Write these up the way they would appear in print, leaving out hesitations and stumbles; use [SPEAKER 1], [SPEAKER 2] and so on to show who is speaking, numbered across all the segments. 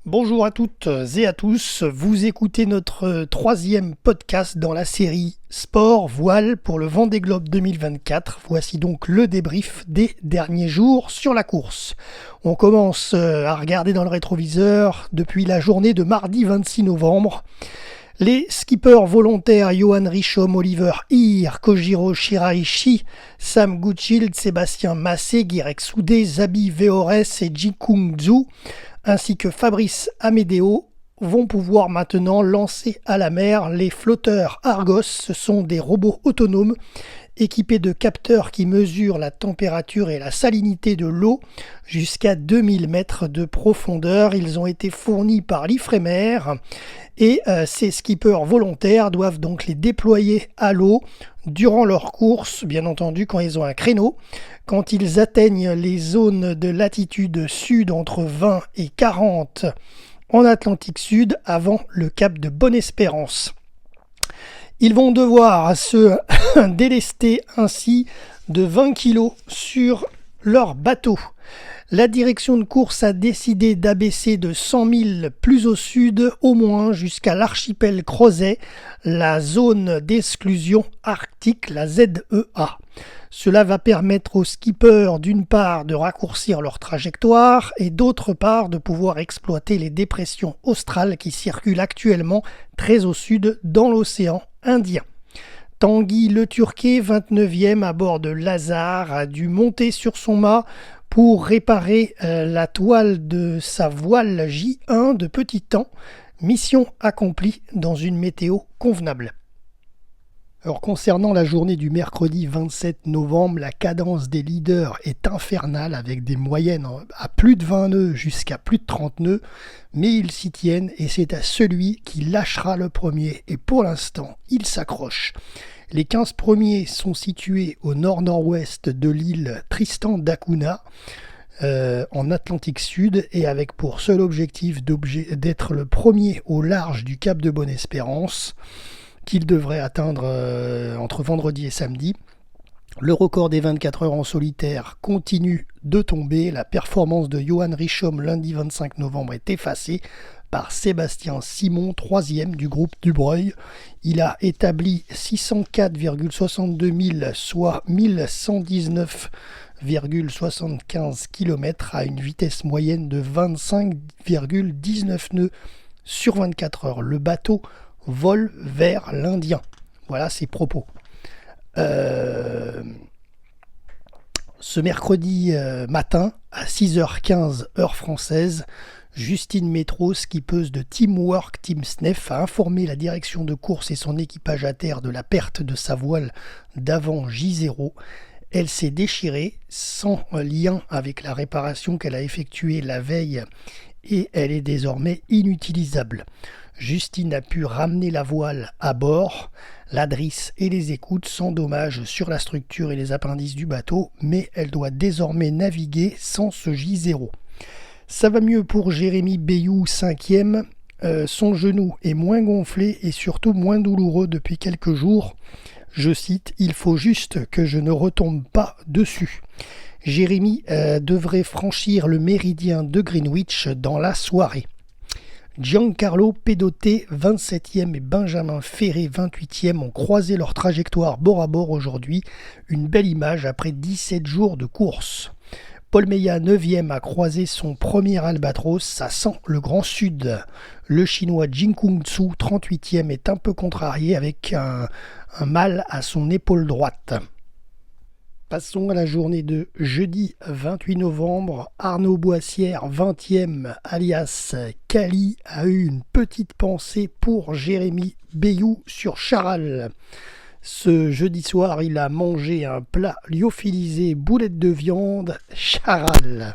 [SPEAKER 1] Bonjour à toutes et à tous, vous écoutez notre troisième podcast dans la série Sport Voile pour le Vendée Globe 2024. Voici donc le débrief des derniers jours sur la course. On commence à regarder dans le rétroviseur depuis la journée de mardi 26 novembre. Les skippers volontaires Johan Richomme, Oliver Ier, Kojiro Shiraishi, Sam Gutschildt, Sébastien Massé, Guirec Soudé, Zabi Veores et Jikung Zhu, ainsi que Fabrice Amédéo, vont pouvoir maintenant lancer à la mer les flotteurs Argos. Ce sont des robots autonomes équipés de capteurs qui mesurent la température et la salinité de l'eau jusqu'à 2000 mètres de profondeur. Ils ont été fournis par l'Ifremer et ces skippers volontaires doivent donc les déployer à l'eau durant leur course, bien entendu quand ils ont un créneau. Quand ils atteignent les zones de latitude sud entre 20 et 40 en Atlantique Sud avant le cap de Bonne-Espérance. Ils vont devoir se délester ainsi de 20 kg sur leur bateau. La direction de course a décidé d'abaisser de 100 000 plus au sud, au moins jusqu'à l'archipel Crozet, la zone d'exclusion arctique, la ZEA. Cela va permettre aux skippers d'une part de raccourcir leur trajectoire et d'autre part de pouvoir exploiter les dépressions australes qui circulent actuellement très au sud dans l'océan Indien. Tanguy Le Turquet, 29e à bord de Lazare, a dû monter sur son mât pour réparer la toile de sa voile J1 de petit temps. Mission accomplie dans une météo convenable. Alors concernant la journée du mercredi 27 novembre, la cadence des leaders est infernale avec des moyennes à plus de 20 nœuds jusqu'à plus de 30 nœuds, mais ils s'y tiennent et c'est à celui qui lâchera le premier et pour l'instant il s'accroche. Les 15 premiers sont situés au nord-nord-ouest de l'île Tristan d'Acunha, en Atlantique Sud, et avec pour seul objectif d'être le premier au large du cap de Bonne-Espérance, qu'il devrait atteindre entre vendredi et samedi. Le record des 24 heures en solitaire continue de tomber. La performance de Johan Richomme lundi 25 novembre est effacée par Sébastien Simon, 3e du groupe Dubreuil. Il a établi 604,62 000, soit 1119,75 km à une vitesse moyenne de 25,19 nœuds sur 24 heures. Le bateau vole vers l'Indien. Voilà ses propos. Ce mercredi matin, à 6h15 heure française, Justine Métro, skippeuse de Teamwork Team Snef, a informé la direction de course et son équipage à terre de la perte de sa voile d'avant J0. Elle s'est déchirée sans lien avec la réparation qu'elle a effectuée la veille et elle est désormais inutilisable. Justine a pu ramener la voile à bord, la drisse et les écoutes sans dommage sur la structure et les appendices du bateau, mais elle doit désormais naviguer sans ce J0. Ça va mieux pour Jérémy Bayou, 5e. Son genou est moins gonflé et surtout moins douloureux depuis quelques jours. Je cite, « Il faut juste que je ne retombe pas dessus ». Jérémy devrait franchir le méridien de Greenwich dans la soirée. Giancarlo Pedotto, 27e, et Benjamin Ferré, 28e, ont croisé leur trajectoire bord à bord aujourd'hui. Une belle image après 17 jours de course. Paul Meillat, 9e, a croisé son premier albatros. Ça sent le Grand Sud. Le Chinois Jikung Zhu, 38e, est un peu contrarié avec un mal à son épaule droite. Passons à la journée de jeudi 28 novembre. Arnaud Boissière, 20e, alias Kali, a eu une petite pensée pour Jérémy Bayou sur Charal. Ce jeudi soir, il a mangé un plat lyophilisé, boulettes de viande, Charal.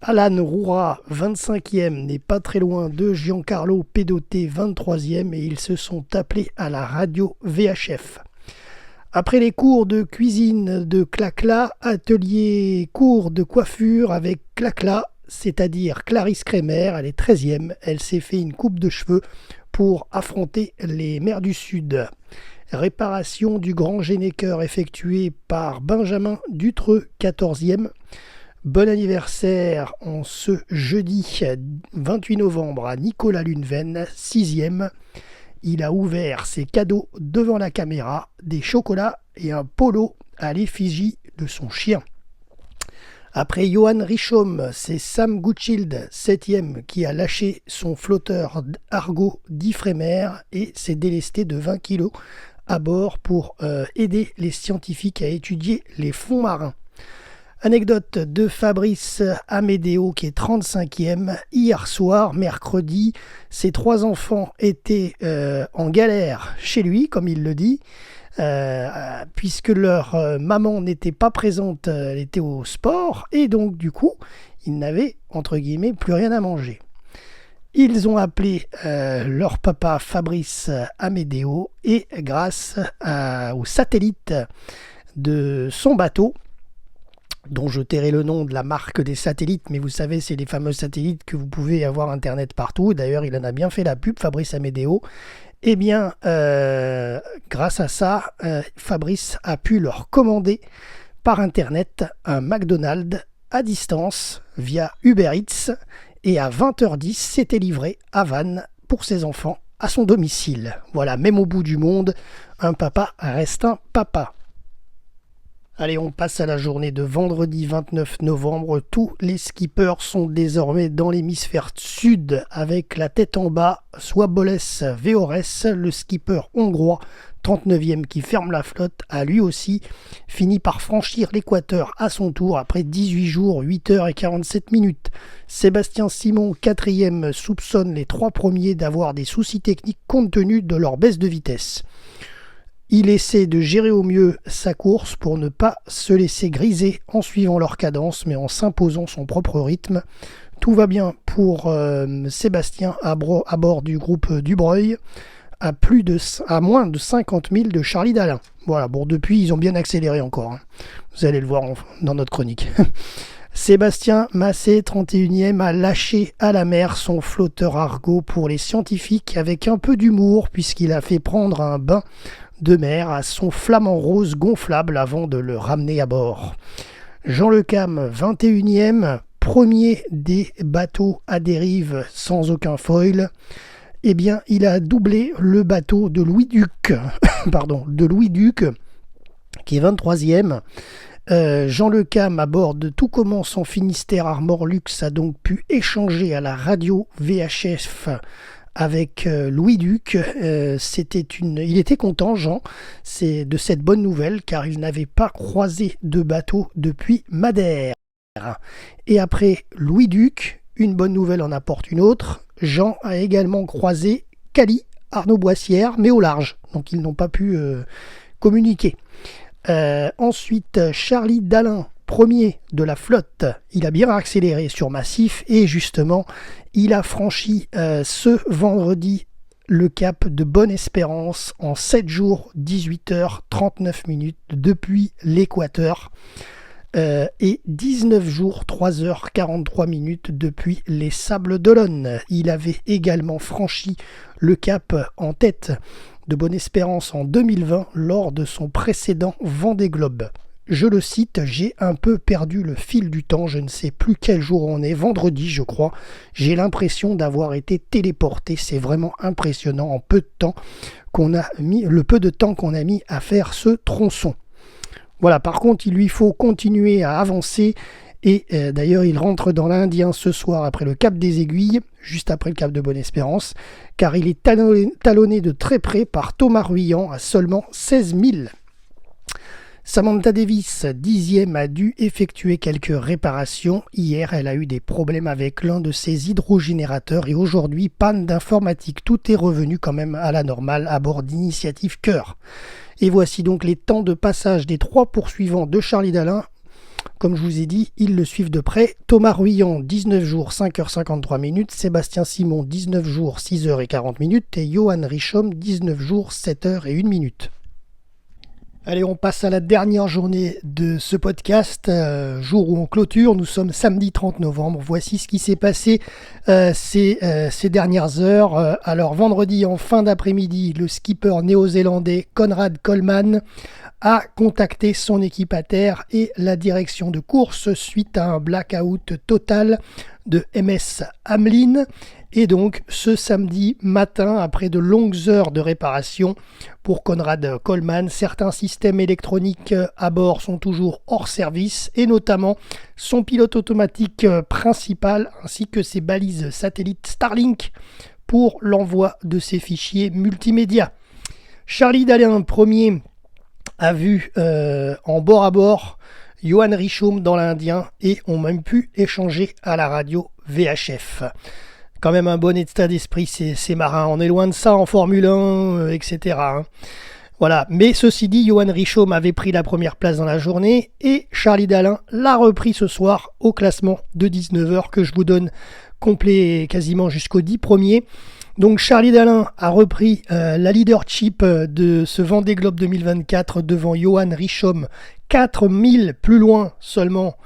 [SPEAKER 1] Alan Roura, 25e, n'est pas très loin de Giancarlo Pedotto, 23e, et ils se sont appelés à la radio VHF. Après les cours de cuisine de Clacla, atelier cours de coiffure avec Clacla, c'est-à-dire Clarisse Kremer, elle est 13e, elle s'est fait une coupe de cheveux pour affronter les mers du Sud. Réparation du grand généqueur effectuée par Benjamin Dutreux, 14e. Bon anniversaire en ce jeudi 28 novembre à Nicolas Luneven, 6e. Il a ouvert ses cadeaux devant la caméra, des chocolats et un polo à l'effigie de son chien. Après Johan Richomme, c'est Sam Gutschilde, 7e, qui a lâché son flotteur Argo d'Ifremer et s'est délesté de 20 kg à bord pour aider les scientifiques à étudier les fonds marins. Anecdote de Fabrice Amédéo qui est 35e. Hier soir, mercredi, ses 3 enfants étaient en galère chez lui, comme il le dit, puisque leur maman n'était pas présente, elle était au sport, et donc du coup, ils n'avaient, entre guillemets, plus rien à manger. Ils ont appelé leur papa Fabrice Amédéo, et grâce au satellite de son bateau, dont je tairai le nom de la marque des satellites, mais vous savez, c'est les fameux satellites que vous pouvez avoir internet partout. D'ailleurs, il en a bien fait la pub, Fabrice Amédéo. Eh bien, grâce à ça, Fabrice a pu leur commander par internet un McDonald's à distance via Uber Eats. Et à 20h10, c'était livré à Vannes pour ses enfants à son domicile. Voilà, même au bout du monde, un papa reste un papa. Allez, on passe à la journée de vendredi 29 novembre. Tous les skippers sont désormais dans l'hémisphère sud avec la tête en bas. Swaboles Veores, le skipper hongrois, 39e qui ferme la flotte, a lui aussi fini par franchir l'équateur à son tour après 18 jours, 8h47. Sébastien Simon, 4e, soupçonne les 3 premiers d'avoir des soucis techniques compte tenu de leur baisse de vitesse. Il essaie de gérer au mieux sa course pour ne pas se laisser griser en suivant leur cadence, mais en s'imposant son propre rythme. Tout va bien pour Sébastien à bord du groupe Dubreuil, à moins de 50 000 de Charlie Dalin. Voilà, bon, depuis, ils ont bien accéléré encore. Hein. Vous allez le voir dans notre chronique. Sébastien Massé, 31e, a lâché à la mer son flotteur Argo pour les scientifiques avec un peu d'humour, puisqu'il a fait prendre un bain de mer à son flamant rose gonflable avant de le ramener à bord. Jean Le Cam, 21e, premier des bateaux à dérive sans aucun foil. Eh bien, il a doublé le bateau de Louis Duc, qui est 23e. Jean Le Cam, à bord de Tout commence en Finistère Armor Luxe, a donc pu échanger à la radio VHF avec Louis Duc. Il était content, Jean, de cette bonne nouvelle, car il n'avait pas croisé de bateau depuis Madère. Et après Louis Duc, une bonne nouvelle en apporte une autre. Jean a également croisé Cali, Arnaud Boissière, mais au large, donc ils n'ont pas pu communiquer. Ensuite, Charlie Dalin, premier de la flotte, il a bien accéléré sur Massif et justement, il a franchi ce vendredi le cap de Bonne-Espérance en 7 jours, 18h39 depuis l'équateur et 19 jours, 3h43 depuis les Sables d'Olonne. Il avait également franchi le cap en tête de Bonne-Espérance en 2020 lors de son précédent Vendée Globe. Je le cite, j'ai un peu perdu le fil du temps, je ne sais plus quel jour on est, vendredi je crois, j'ai l'impression d'avoir été téléporté, c'est vraiment impressionnant en peu de temps le peu de temps qu'on a mis à faire ce tronçon. Voilà, par contre il lui faut continuer à avancer et d'ailleurs il rentre dans l'Indien ce soir après le cap des Aiguilles, juste après le cap de Bonne-Espérance, car il est talonné de très près par Thomas Ruyant à seulement 16 000. Samantha Davis, 10e, a dû effectuer quelques réparations. Hier, elle a eu des problèmes avec l'un de ses hydrogénérateurs et aujourd'hui, panne d'informatique. Tout est revenu quand même à la normale à bord d'Initiative Cœur. Et voici donc les temps de passage des 3 poursuivants de Charlie Dalin. Comme je vous ai dit, ils le suivent de près. Thomas Ruyant, 19 jours, 5h53. Sébastien Simon, 19 jours, 6h40. Et Johan Richomme, 19 jours, 7h01. Allez, on passe à la dernière journée de ce podcast, jour où on clôture. Nous sommes samedi 30 novembre. Voici ce qui s'est passé ces dernières heures. Alors, vendredi, en fin d'après-midi, le skipper néo-zélandais Conrad Coleman a contacté son équipe à terre et la direction de course suite à un blackout total de MS Hamlin. Et donc ce samedi matin, après de longues heures de réparation pour Konrad Coleman, certains systèmes électroniques à bord sont toujours hors service, et notamment son pilote automatique principal ainsi que ses balises satellites Starlink pour l'envoi de ses fichiers multimédia. Charlie Dalin, premier, a vu en bord à bord Johan Richomme dans l'Indien et ont même pu échanger à la radio VHF. Quand même un bon état d'esprit, ces marins. On est loin de ça en Formule 1, etc. Voilà. Mais ceci dit, Johan Richomme avait pris la première place dans la journée et Charlie Dalin l'a repris ce soir au classement de 19h que je vous donne complet quasiment jusqu'aux 10 premiers. Donc Charlie Dalin a repris la leadership de ce Vendée Globe 2024 devant Johan Richomme, 4000 plus loin seulement.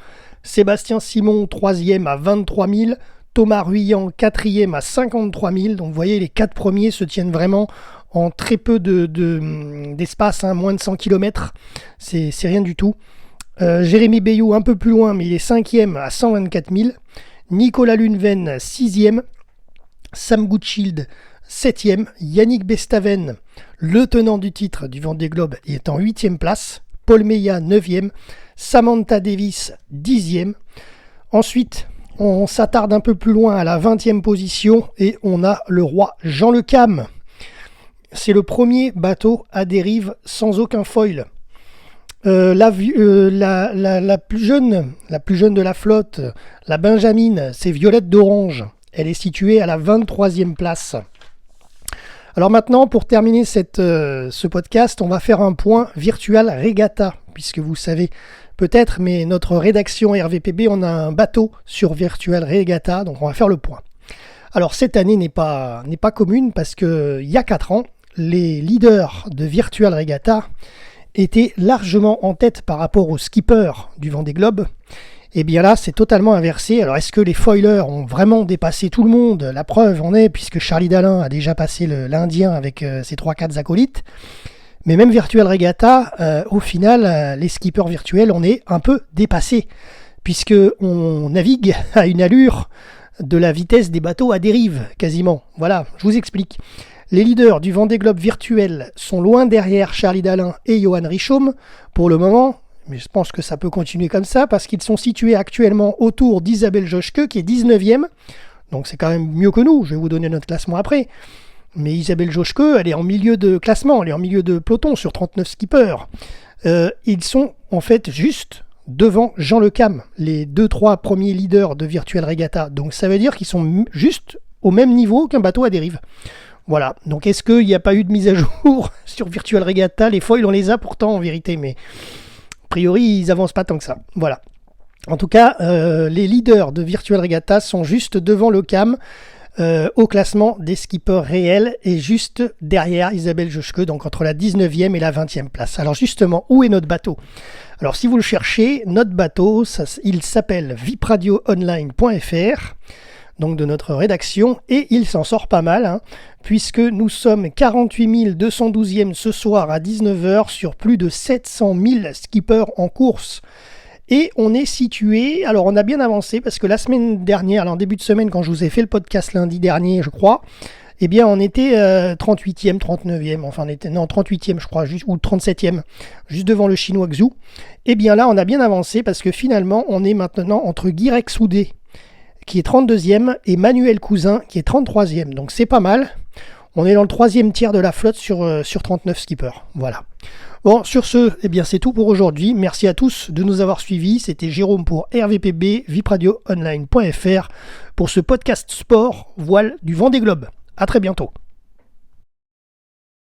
[SPEAKER 1] Sébastien Simon, 3e à 23 000. Thomas Ruyant, 4e à 53 000. Donc vous voyez, les 4 premiers se tiennent vraiment en très peu d'espace, moins de 100 km. C'est rien du tout. Jérémy Bayou, un peu plus loin, mais il est 5e à 124 000. Nicolas Luneven, 6e. Sam Goodschild, 7e. Yannick Bestaven, le tenant du titre du Vendée Globe, est en 8e place. Paul Meillat, 9e. Samantha Davis, 10e. Ensuite, on s'attarde un peu plus loin à la 20e position et on a le roi Jean Le Cam. C'est le premier bateau à dérive sans aucun foil. La plus jeune de la flotte, la Benjamin, c'est Violette d'Orange. Elle est située à la 23e place. Alors maintenant, pour terminer ce podcast, on va faire un point Virtual Regatta, puisque vous savez peut-être, mais notre rédaction RVPB, on a un bateau sur Virtual Regatta, donc on va faire le point. Alors cette année n'est pas commune parce qu'il y a 4 ans, les leaders de Virtual Regatta étaient largement en tête par rapport aux skippers du Vendée Globe. Et bien là, c'est totalement inversé. Alors est-ce que les foilers ont vraiment dépassé tout le monde ? La preuve en est, puisque Charlie Dalin a déjà passé l'Indien avec ses 3-4 acolytes. Mais même Virtual Regatta, au final, les skippers virtuels, on est un peu dépassés, puisqu'on navigue à une allure de la vitesse des bateaux à dérive, quasiment. Voilà, je vous explique. Les leaders du Vendée Globe virtuel sont loin derrière Charlie Dalin et Johan Richomme pour le moment, mais je pense que ça peut continuer comme ça, parce qu'ils sont situés actuellement autour d'Isabelle Joschke, qui est 19e, donc c'est quand même mieux que nous, je vais vous donner notre classement après. Mais Isabelle Joschke, elle est en milieu de classement, elle est en milieu de peloton sur 39 skippers. Ils sont en fait juste devant Jean Le Cam, les 2-3 premiers leaders de Virtual Regatta. Donc ça veut dire qu'ils sont juste au même niveau qu'un bateau à dérive. Voilà, donc est-ce qu'il n'y a pas eu de mise à jour sur Virtual Regatta ? Les foils, on les a pourtant en vérité, mais a priori, ils n'avancent pas tant que ça. Voilà. En tout cas, les leaders de Virtual Regatta sont juste devant Le Cam, au classement des skippers réels, et juste derrière Isabelle Joschke, donc entre la 19e et la 20e place. Alors justement, où est notre bateau ? Alors si vous le cherchez, notre bateau, il s'appelle vipradioonline.fr, donc de notre rédaction, et il s'en sort pas mal, puisque nous sommes 48 212e ce soir à 19h sur plus de 700 000 skippers en course. Et on est situé, alors on a bien avancé, parce que la semaine dernière, en début de semaine, quand je vous ai fait le podcast lundi dernier, je crois, eh bien on était 38e, 39e, enfin on était, non 38e je crois, ou 37e, juste devant le chinois Xu. Et bien là on a bien avancé, parce que finalement on est maintenant entre Guirec Soudé, qui est 32e, et Manuel Cousin, qui est 33e, donc c'est pas mal. On est dans le 3e tiers de la flotte sur 39 skippers, voilà. Bon, sur ce, eh bien c'est tout pour aujourd'hui. Merci à tous de nous avoir suivis. C'était Jérôme pour RVPB, vipradioonline.fr, pour ce podcast sport voile du Vendée Globe. À très bientôt.